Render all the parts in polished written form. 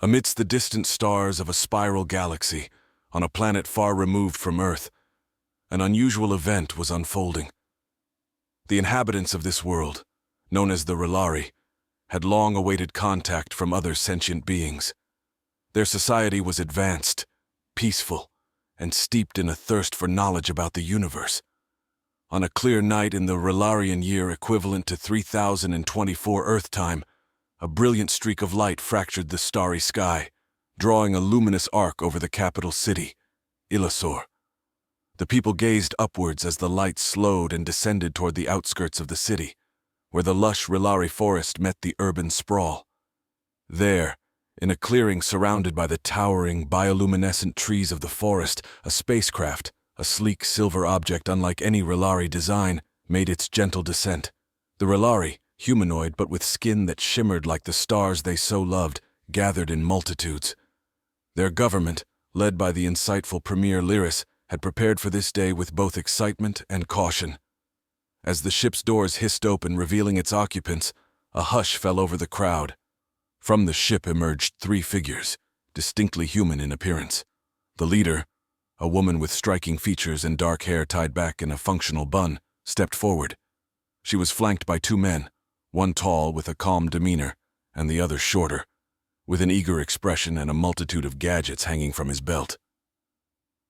Amidst the distant stars of a spiral galaxy, on a planet far removed from Earth, an unusual event was unfolding. The inhabitants of this world, known as the Relari, had long awaited contact from other sentient beings. Their society was advanced, peaceful, and steeped in a thirst for knowledge about the universe. On a clear night in the Relarian year equivalent to 3024 Earth time, a brilliant streak of light fractured the starry sky, drawing a luminous arc over the capital city, Illussor. The people gazed upwards as the light slowed and descended toward the outskirts of the city, where the lush Relari forest met the urban sprawl. There, in a clearing surrounded by the towering, bioluminescent trees of the forest, a spacecraft, a sleek silver object unlike any Relari design, made its gentle descent. The Relari, humanoid but with skin that shimmered like the stars they so loved, gathered in multitudes. Their government, led by the insightful Premier Lyris, had prepared for this day with both excitement and caution. As the ship's doors hissed open, revealing its occupants, a hush fell over the crowd. From the ship emerged three figures, distinctly human in appearance. The leader, a woman with striking features and dark hair tied back in a functional bun, stepped forward. She was flanked by two men, one tall with a calm demeanor, and the other shorter, with an eager expression and a multitude of gadgets hanging from his belt.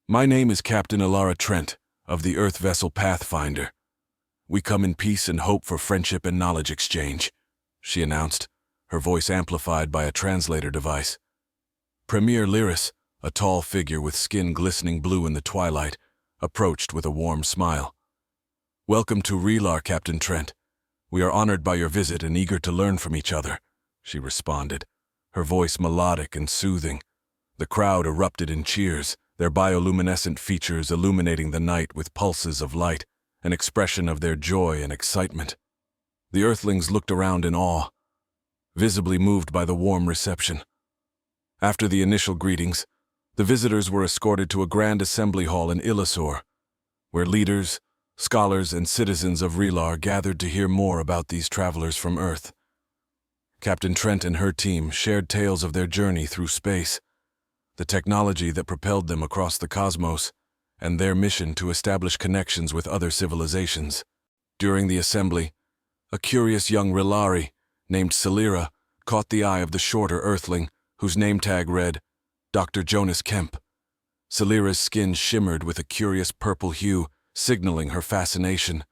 "My name is Captain Alara Trent, of the Earth vessel Pathfinder. We come in peace and hope for friendship and knowledge exchange," she announced, her voice amplified by a translator device. Premier Lyris, a tall figure with skin glistening blue in the twilight, approached with a warm smile. "Welcome to Relar, Captain Trent. We are honored by your visit and eager to learn from each other," she responded, her voice melodic and soothing. The crowd erupted in cheers, their bioluminescent features illuminating the night with pulses of light, an expression of their joy and excitement. The Earthlings looked around in awe, visibly moved by the warm reception. After the initial greetings, the visitors were escorted to a grand assembly hall in Illussor, where leaders, scholars, and citizens of Relar gathered to hear more about these travelers from Earth. Captain Trent and her team shared tales of their journey through space, the technology that propelled them across the cosmos, and their mission to establish connections with other civilizations. During the assembly, a curious young Relari named Celira caught the eye of the shorter Earthling, whose name tag read, Dr. Jonas Kemp. Celira's skin shimmered with a curious purple hue, signaling her fascination.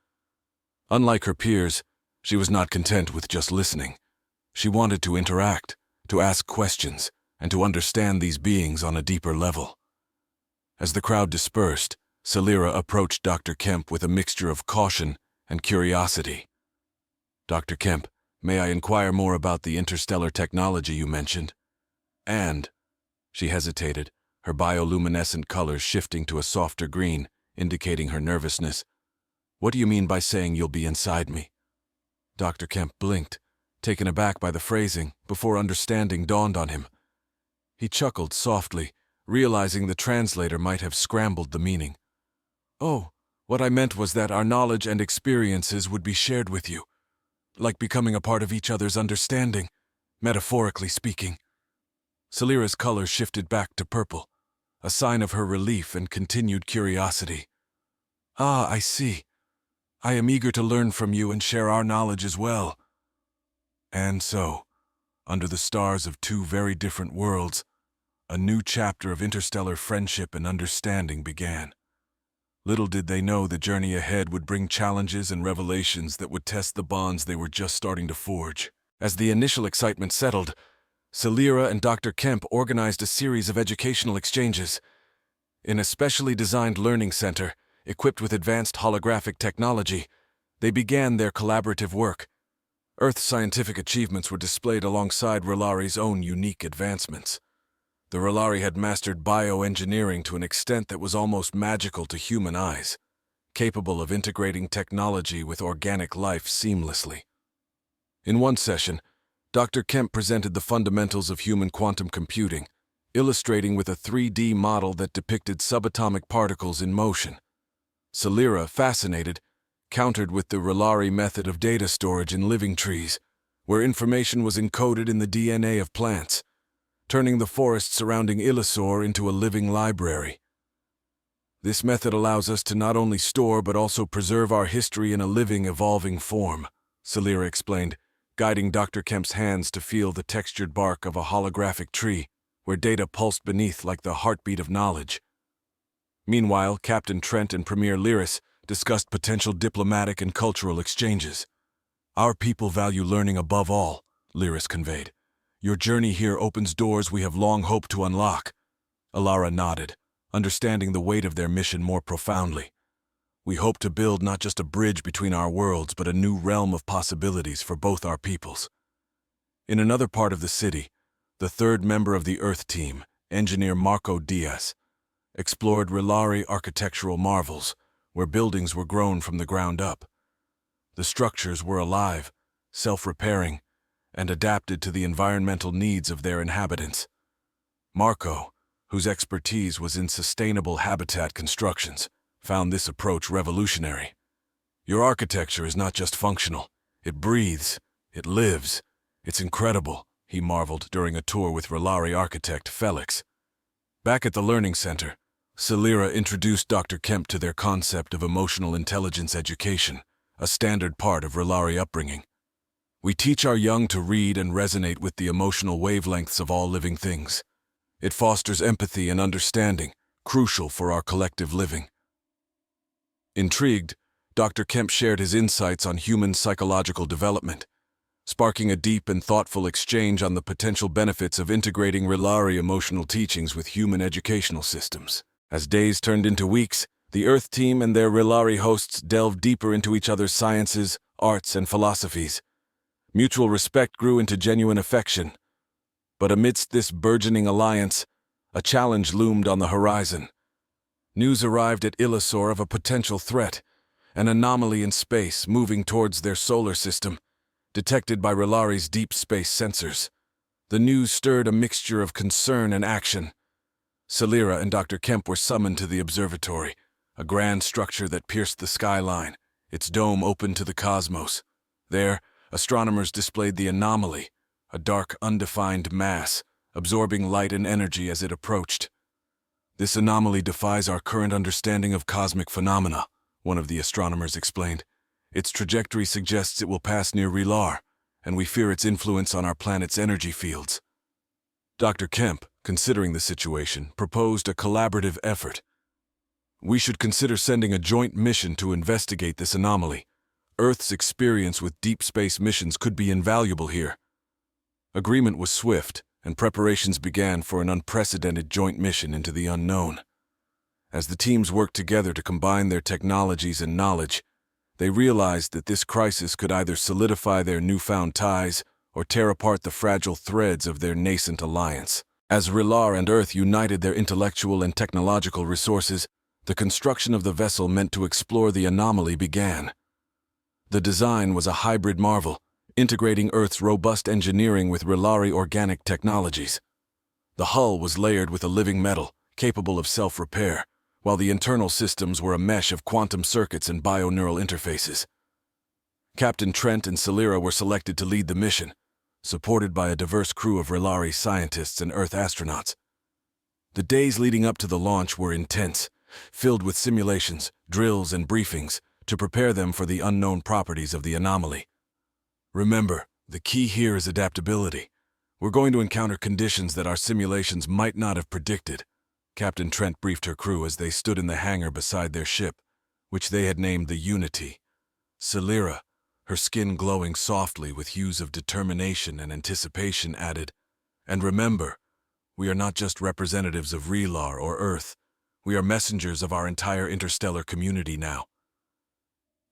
Unlike her peers, she was not content with just listening. She wanted to interact, to ask questions, and to understand these beings on a deeper level. As the crowd dispersed, Celira approached Dr. Kemp with a mixture of caution and curiosity. "Dr. Kemp, may I inquire more about the interstellar technology you mentioned?" And, she hesitated, her bioluminescent colors shifting to a softer green, indicating her nervousness. "What do you mean by saying you'll be inside me?" Dr. Kemp blinked, taken aback by the phrasing, before understanding dawned on him. He chuckled softly, realizing the translator might have scrambled the meaning. "Oh, what I meant was that our knowledge and experiences would be shared with you, like becoming a part of each other's understanding, metaphorically speaking." Celira's color shifted back to purple, a sign of her relief and continued curiosity. "Ah, I see. I am eager to learn from you and share our knowledge as well." And so, under the stars of two very different worlds, a new chapter of interstellar friendship and understanding began. Little did they know the journey ahead would bring challenges and revelations that would test the bonds they were just starting to forge. As the initial excitement settled, Celira and Dr. Kemp organized a series of educational exchanges. In a specially designed learning center, equipped with advanced holographic technology, they began their collaborative work. Earth's scientific achievements were displayed alongside Relari's own unique advancements. The Relari had mastered bioengineering to an extent that was almost magical to human eyes, capable of integrating technology with organic life seamlessly. In one session, Dr. Kemp presented the fundamentals of human quantum computing, illustrating with a 3D model that depicted subatomic particles in motion. Celira, fascinated, countered with the Relari method of data storage in living trees, where information was encoded in the DNA of plants. turning the forest surrounding Illusaur into a living library. This method allows us to not only store but also preserve our history in a living, evolving form, Celira explained, guiding Dr. Kemp's hands to feel the textured bark of a holographic tree, where data pulsed beneath like the heartbeat of knowledge. Meanwhile, Captain Trent and Premier Lyris discussed potential diplomatic and cultural exchanges. Our people value learning above all, Lyris conveyed. Your journey here opens doors we have long hoped to unlock. Alara nodded, understanding the weight of their mission more profoundly. We hope to build not just a bridge between our worlds, but a new realm of possibilities for both our peoples. In another part of the city, the third member of the Earth team, engineer Marco Diaz, explored Rilari architectural marvels, where buildings were grown from the ground up. The structures were alive, self-repairing, and adapted to the environmental needs of their inhabitants. Marco, whose expertise was in sustainable habitat constructions, found this approach revolutionary. Your architecture is not just functional, it breathes, it lives. It's incredible, he marveled during a tour with Rilari architect Felix. Back at the Learning Center, Celira introduced Dr. Kemp to their concept of emotional intelligence education, a standard part of Rilari upbringing. We teach our young to read and resonate with the emotional wavelengths of all living things. It fosters empathy and understanding, crucial for our collective living. Intrigued, Dr. Kemp shared his insights on human psychological development, sparking a deep and thoughtful exchange on the potential benefits of integrating Rilari emotional teachings with human educational systems. As days turned into weeks, the Earth team and their Rilari hosts delved deeper into each other's sciences, arts, and philosophies. Mutual respect grew into genuine affection. But amidst this burgeoning alliance, a challenge loomed on the horizon. News arrived at Illusaur of a potential threat, an anomaly in space moving towards their solar system, detected by Rilari's deep space sensors. The news stirred a mixture of concern and action. Celira and Dr. Kemp were summoned to the observatory, a grand structure that pierced the skyline, its dome open to the cosmos. There, astronomers displayed the anomaly, a dark, undefined mass, absorbing light and energy as it approached. This anomaly defies our current understanding of cosmic phenomena, one of the astronomers explained. Its trajectory suggests it will pass near Rilar, and we fear its influence on our planet's energy fields. Dr. Kemp, considering the situation, proposed a collaborative effort. We should consider sending a joint mission to investigate this anomaly. Earth's experience with deep space missions could be invaluable here. Agreement was swift, and preparations began for an unprecedented joint mission into the unknown. As the teams worked together to combine their technologies and knowledge, they realized that this crisis could either solidify their newfound ties or tear apart the fragile threads of their nascent alliance. As Rilar and Earth united their intellectual and technological resources, the construction of the vessel meant to explore the anomaly began. The design was a hybrid marvel, integrating Earth's robust engineering with Rilari organic technologies. The hull was layered with a living metal, capable of self-repair, while the internal systems were a mesh of quantum circuits and bioneural interfaces. Captain Trent and Celira were selected to lead the mission, supported by a diverse crew of Rilari scientists and Earth astronauts. The days leading up to the launch were intense, filled with simulations, drills, and briefings to prepare them for the unknown properties of the anomaly. Remember, the key here is adaptability. We're going to encounter conditions that our simulations might not have predicted. Captain Trent briefed her crew as they stood in the hangar beside their ship, which they had named the Unity. Celira, her skin glowing softly with hues of determination and anticipation, added, "And remember, we are not just representatives of Rilar or Earth. We are messengers of our entire interstellar community now."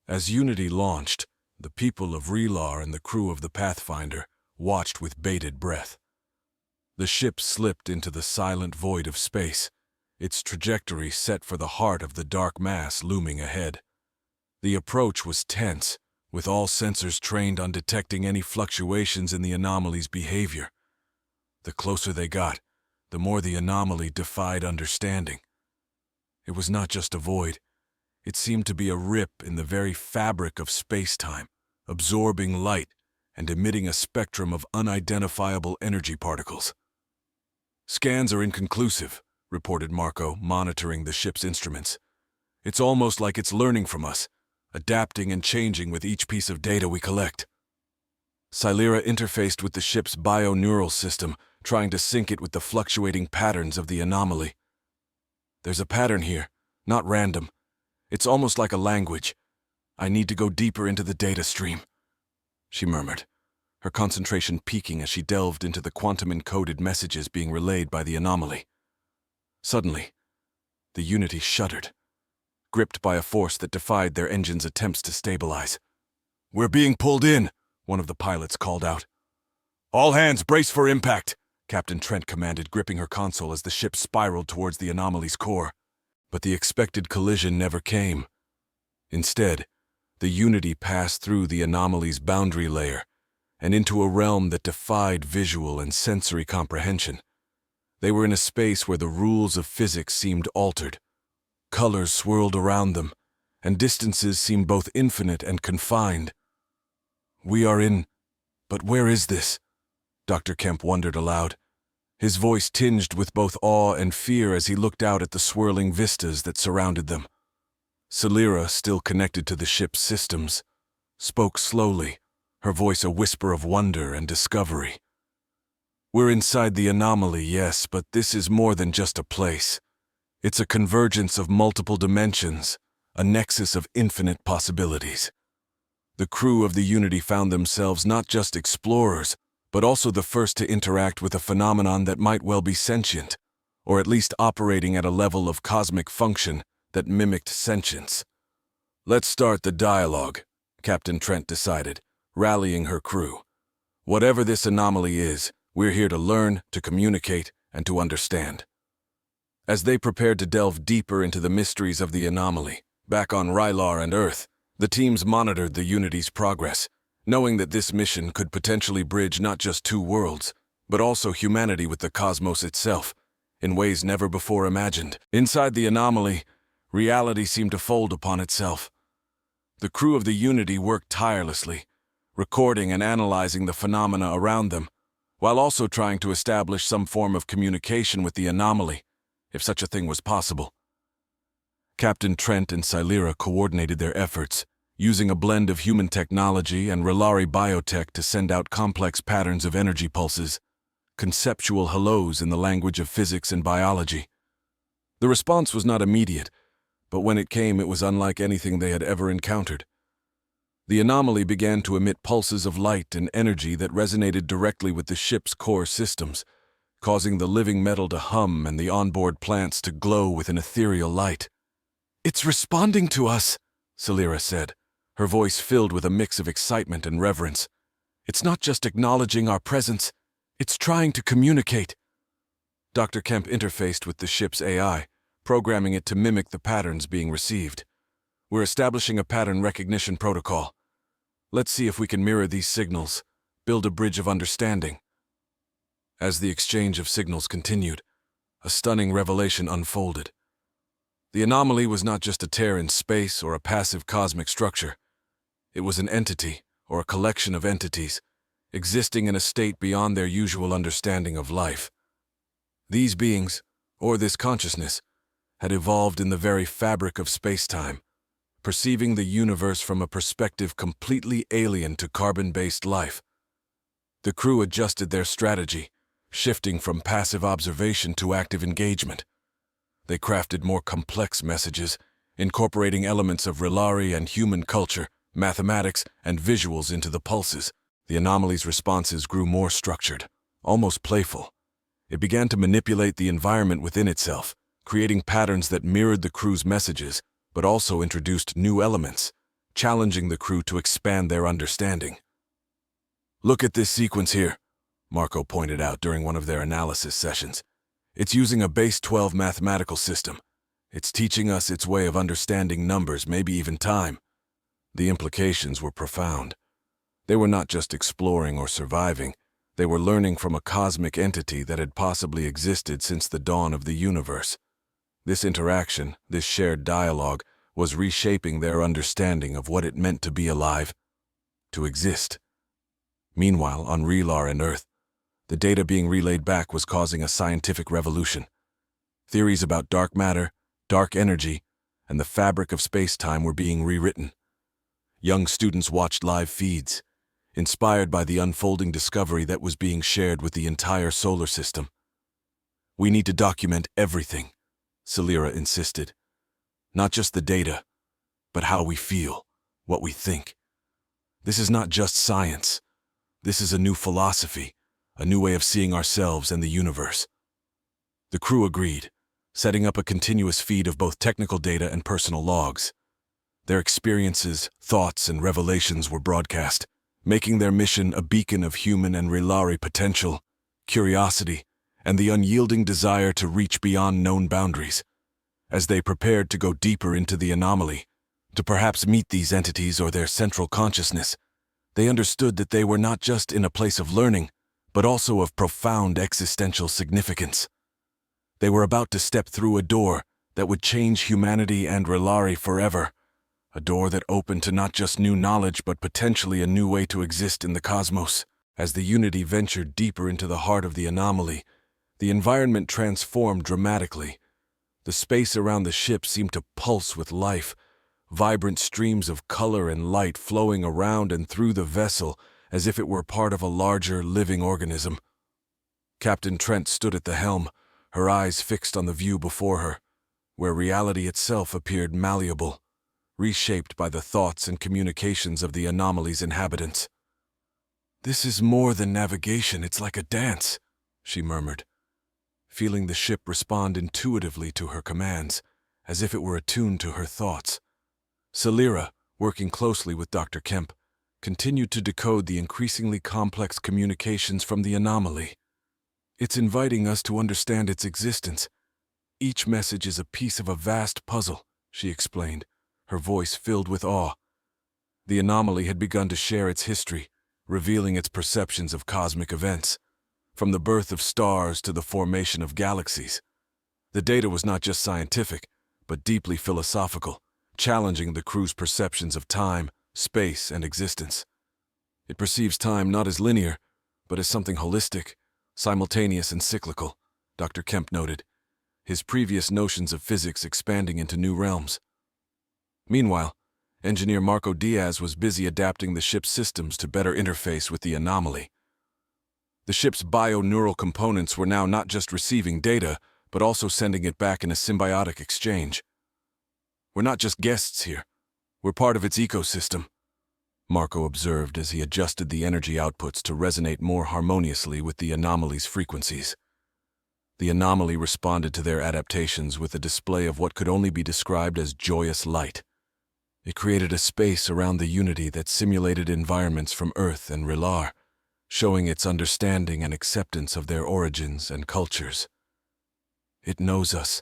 As Unity launched, the people of Rilar and the crew of the Pathfinder watched with bated breath. The ship slipped into the silent void of space, its trajectory set for the heart of the dark mass looming ahead. The approach was tense, with all sensors trained on detecting any fluctuations in the anomaly's behavior. The closer they got, the more the anomaly defied understanding. It was not just a void. It seemed to be a rip in the very fabric of space-time, absorbing light and emitting a spectrum of unidentifiable energy particles. Scans are inconclusive, reported Marco, monitoring the ship's instruments. It's almost like it's learning from us, adapting and changing with each piece of data we collect. Sci-Fi interfaced with the ship's bio-neural system, trying to sync it with the fluctuating patterns of the anomaly. There's a pattern here, not random. It's almost like a language. I need to go deeper into the data stream, she murmured, her concentration peaking as she delved into the quantum-encoded messages being relayed by the anomaly. Suddenly, the Unity shuddered, gripped by a force that defied their engine's attempts to stabilize. "We're being pulled in," one of the pilots called out. "All hands brace for impact," Captain Trent commanded, gripping her console as the ship spiraled towards the anomaly's core. But the expected collision never came. Instead, the Unity passed through the anomaly's boundary layer and into a realm that defied visual and sensory comprehension. They were in a space where the rules of physics seemed altered. Colors swirled around them, and distances seemed both infinite and confined. "We are in... but where is this?" Dr. Kemp wondered aloud, his voice tinged with both awe and fear as he looked out at the swirling vistas that surrounded them. Sci-Fi, still connected to the ship's systems, spoke slowly, her voice a whisper of wonder and discovery. "We're inside the anomaly, yes, but this is more than just a place. It's a convergence of multiple dimensions, a nexus of infinite possibilities." The crew of the Unity found themselves not just explorers, but also the first to interact with a phenomenon that might well be sentient, or at least operating at a level of cosmic function that mimicked sentience. "Let's start the dialogue," Captain Trent decided, rallying her crew. "Whatever this anomaly is, we're here to learn, to communicate, and to understand." As they prepared to delve deeper into the mysteries of the anomaly, back on Rylar and Earth, the teams monitored the Unity's progress, knowing that this mission could potentially bridge not just two worlds, but also humanity with the cosmos itself, in ways never before imagined. Inside the anomaly, reality seemed to fold upon itself. The crew of the Unity worked tirelessly, recording and analyzing the phenomena around them, while also trying to establish some form of communication with the anomaly, if such a thing was possible. Captain Trent and Sci-Fi coordinated their efforts, using a blend of human technology and Relari biotech to send out complex patterns of energy pulses, conceptual hellos in the language of physics and biology. The response was not immediate, but when it came, it was unlike anything they had ever encountered. The anomaly began to emit pulses of light and energy that resonated directly with the ship's core systems, causing the living metal to hum and the onboard plants to glow with an ethereal light. "It's responding to us," Sci-Fi said, her voice filled with a mix of excitement and reverence. "It's not just acknowledging our presence, it's trying to communicate." Dr. Kemp interfaced with the ship's AI, programming it to mimic the patterns being received. "We're establishing a pattern recognition protocol. Let's see if we can mirror these signals, build a bridge of understanding." As the exchange of signals continued, a stunning revelation unfolded. The anomaly was not just a tear in space or a passive cosmic structure. It was an entity, or a collection of entities, existing in a state beyond their usual understanding of life. These beings, or this consciousness, had evolved in the very fabric of space-time, perceiving the universe from a perspective completely alien to carbon-based life. The crew adjusted their strategy, shifting from passive observation to active engagement. They crafted more complex messages, incorporating elements of Relari and human culture, mathematics, and visuals into the pulses. The anomaly's responses grew more structured, almost playful. It began to manipulate the environment within itself, creating patterns that mirrored the crew's messages, but also introduced new elements, challenging the crew to expand their understanding. "Look at this sequence here," Marco pointed out during one of their analysis sessions. "It's using a base 12 mathematical system. It's teaching us its way of understanding numbers, maybe even time." The implications were profound. They were not just exploring or surviving, they were learning from a cosmic entity that had possibly existed since the dawn of the universe. This interaction, this shared dialogue, was reshaping their understanding of what it meant to be alive, to exist. Meanwhile, on Relar and Earth, The data being relayed back was causing a scientific revolution. Theories about dark matter, dark energy, and the fabric of space-time were being rewritten. Young students watched live feeds, inspired by the unfolding discovery that was being shared with the entire solar system. "We need to document everything," Celira insisted. "Not just the data, but how we feel, what we think. This is not just science. This is a new philosophy, a new way of seeing ourselves and the universe." The crew agreed, setting up a continuous feed of both technical data and personal logs. Their experiences, thoughts, and revelations were broadcast, making their mission a beacon of human and Relari potential, curiosity, and the unyielding desire to reach beyond known boundaries. As they prepared to go deeper into the anomaly, to perhaps meet these entities or their central consciousness, they understood that they were not just in a place of learning, but also of profound existential significance. They were about to step through a door that would change humanity and Relari forever, a door that opened to not just new knowledge but potentially a new way to exist in the cosmos. As the Unity ventured deeper into the heart of the anomaly, the environment transformed dramatically. The space around the ship seemed to pulse with life, vibrant streams of color and light flowing around and through the vessel as if it were part of a larger, living organism. Captain Trent stood at the helm, her eyes fixed on the view before her, where reality itself appeared malleable, reshaped by the thoughts and communications of the anomaly's inhabitants. "This is more than navigation, it's like a dance," she murmured, feeling the ship respond intuitively to her commands, as if it were attuned to her thoughts. Celira, working closely with Dr. Kemp, continued to decode the increasingly complex communications from the anomaly. "It's inviting us to understand its existence. Each message is a piece of a vast puzzle," she explained, her voice filled with awe. The anomaly had begun to share its history, revealing its perceptions of cosmic events, from the birth of stars to the formation of galaxies. The data was not just scientific, but deeply philosophical, challenging the crew's perceptions of time, space, and existence. "It perceives time not as linear, but as something holistic, simultaneous and cyclical," Dr. Kemp noted, his previous notions of physics expanding into new realms. Meanwhile, engineer Marco Diaz was busy adapting the ship's systems to better interface with the anomaly. The ship's bio-neural components were now not just receiving data, but also sending it back in a symbiotic exchange. "We're not just guests here. We're part of its ecosystem," Marco observed as he adjusted the energy outputs to resonate more harmoniously with the anomaly's frequencies. The anomaly responded to their adaptations with a display of what could only be described as joyous light. It created a space around the Unity that simulated environments from Earth and Rilar, showing its understanding and acceptance of their origins and cultures. "It knows us,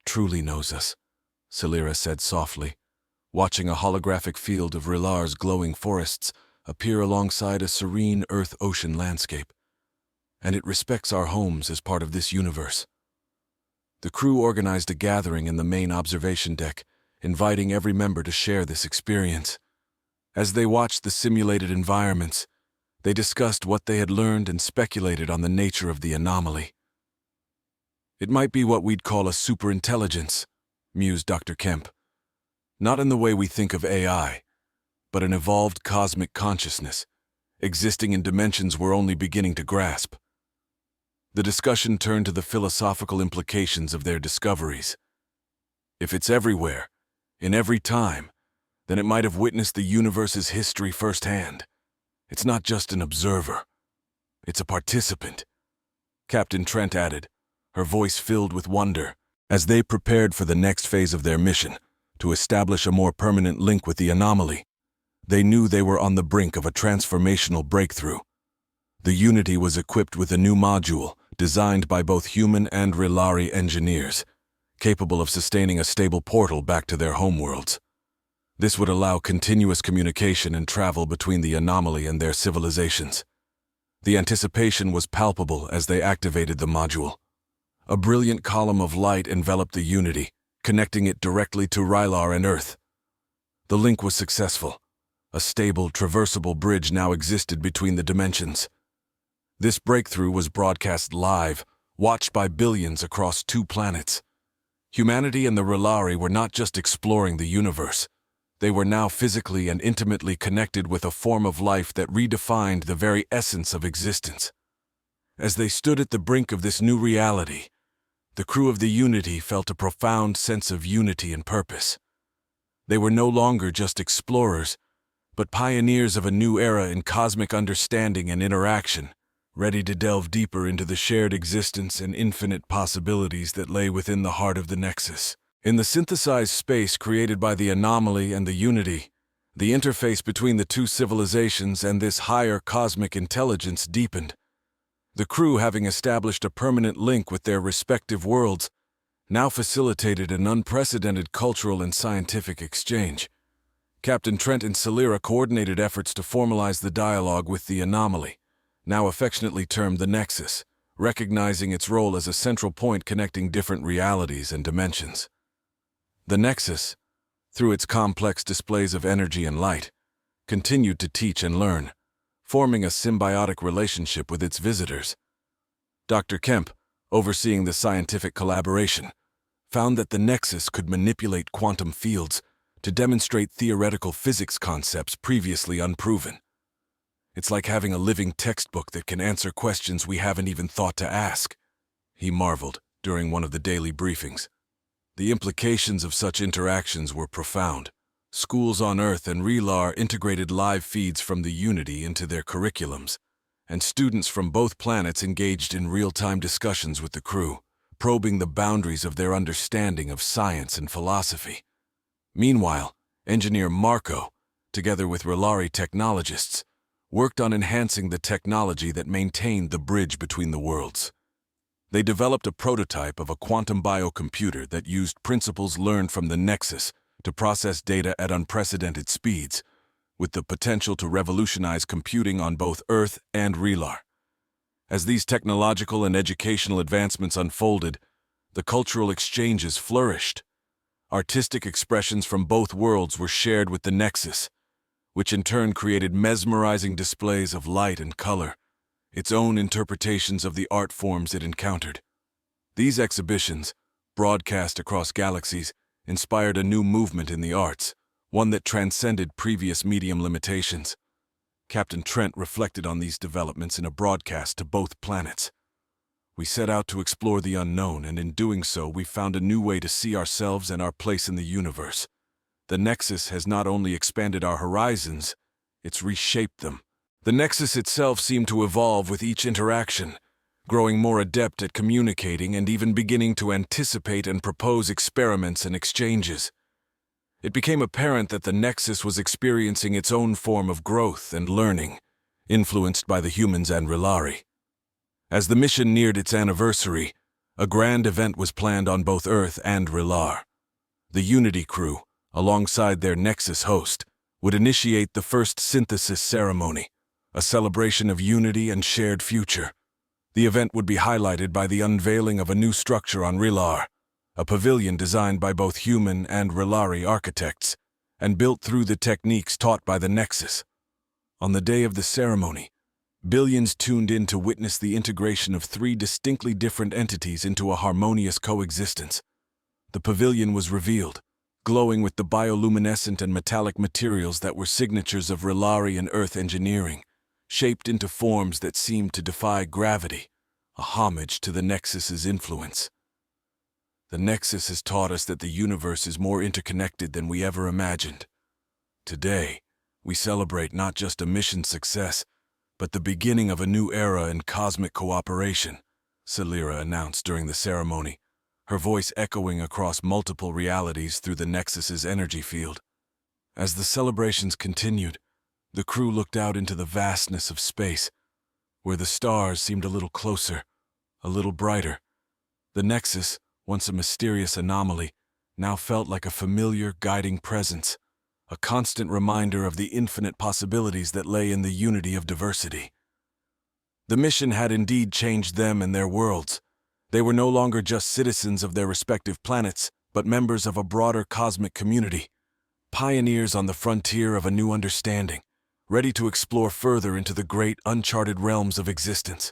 truly knows us," Celira said softly, watching a holographic field of Rilar's glowing forests appear alongside a serene Earth-ocean landscape. "And it respects our homes as part of this universe." The crew organized a gathering in the main observation deck, inviting every member to share this experience. As they watched the simulated environments, they discussed what they had learned and speculated on the nature of the anomaly. "It might be what we'd call a superintelligence," mused Dr. Kemp. "Not in the way we think of AI, but an evolved cosmic consciousness, existing in dimensions we're only beginning to grasp." The discussion turned to the philosophical implications of their discoveries. If it's everywhere, in every time, then it might have witnessed the universe's history firsthand. It's not just an observer. It's a participant, Captain Trent added, her voice filled with wonder, as they prepared for the next phase of their mission, to establish a more permanent link with the anomaly. They knew they were on the brink of a transformational breakthrough. The Unity was equipped with a new module, designed by both human and Relari engineers, capable of sustaining a stable portal back to their homeworlds. This would allow continuous communication and travel between the anomaly and their civilizations. The anticipation was palpable as they activated the module. A brilliant column of light enveloped the Unity, connecting it directly to Rylar and Earth. The link was successful. A stable, traversable bridge now existed between the dimensions. This breakthrough was broadcast live, watched by billions across 2 planets. Humanity and the Relari were not just exploring the universe. They were now physically and intimately connected with a form of life that redefined the very essence of existence. As they stood at the brink of this new reality, the crew of the Unity felt a profound sense of unity and purpose. They were no longer just explorers, but pioneers of a new era in cosmic understanding and interaction, ready to delve deeper into the shared existence and infinite possibilities that lay within the heart of the Nexus. In the synthesized space created by the anomaly and the Unity, the interface between the 2 civilizations and this higher cosmic intelligence deepened. The crew, having established a permanent link with their respective worlds, now facilitated an unprecedented cultural and scientific exchange. Captain Trent and Celira coordinated efforts to formalize the dialogue with the anomaly, now affectionately termed the Nexus, recognizing its role as a central point connecting different realities and dimensions. The Nexus, through its complex displays of energy and light, continued to teach and learn, forming a symbiotic relationship with its visitors. Dr. Kemp, overseeing the scientific collaboration, found that the Nexus could manipulate quantum fields to demonstrate theoretical physics concepts previously unproven. It's like having a living textbook that can answer questions we haven't even thought to ask, he marveled during one of the daily briefings. The implications of such interactions were profound. Schools on Earth and Relar integrated live feeds from the Unity into their curriculums, and students from both planets engaged in real-time discussions with the crew, probing the boundaries of their understanding of science and philosophy. Meanwhile, engineer Marco, together with Relari technologists, worked on enhancing the technology that maintained the bridge between the worlds. They developed a prototype of a quantum biocomputer that used principles learned from the Nexus to process data at unprecedented speeds, with the potential to revolutionize computing on both Earth and Relar. As these technological and educational advancements unfolded, the cultural exchanges flourished. Artistic expressions from both worlds were shared with the Nexus, which in turn created mesmerizing displays of light and color, its own interpretations of the art forms it encountered. These exhibitions, broadcast across galaxies, inspired a new movement in the arts, one that transcended previous medium limitations. Captain Trent reflected on these developments in a broadcast to both planets. We set out to explore the unknown, and in doing so, we found a new way to see ourselves and our place in the universe. The Nexus has not only expanded our horizons, it's reshaped them. The Nexus itself seemed to evolve with each interaction, growing more adept at communicating and even beginning to anticipate and propose experiments and exchanges. It became apparent that the Nexus was experiencing its own form of growth and learning, influenced by the humans and Relari. As the mission neared its anniversary, a grand event was planned on both Earth and Relar. The Unity crew, alongside their Nexus host, would initiate the first synthesis ceremony, a celebration of unity and shared future. The event would be highlighted by the unveiling of a new structure on Relar, a pavilion designed by both human and Relari architects, and built through the techniques taught by the Nexus. On the day of the ceremony, billions tuned in to witness the integration of 3 distinctly different entities into a harmonious coexistence. The pavilion was revealed, glowing with the bioluminescent and metallic materials that were signatures of Relari and Earth engineering, shaped into forms that seemed to defy gravity, a homage to the Nexus's influence. The Nexus has taught us that the universe is more interconnected than we ever imagined. Today, we celebrate not just a mission success, but the beginning of a new era in cosmic cooperation, Celira announced during the ceremony, her voice echoing across multiple realities through the Nexus's energy field. As the celebrations continued, the crew looked out into the vastness of space, where the stars seemed a little closer, a little brighter. The Nexus, once a mysterious anomaly, now felt like a familiar, guiding presence, a constant reminder of the infinite possibilities that lay in the unity of diversity. The mission had indeed changed them and their worlds. They were no longer just citizens of their respective planets, but members of a broader cosmic community, pioneers on the frontier of a new understanding, ready to explore further into the great uncharted realms of existence.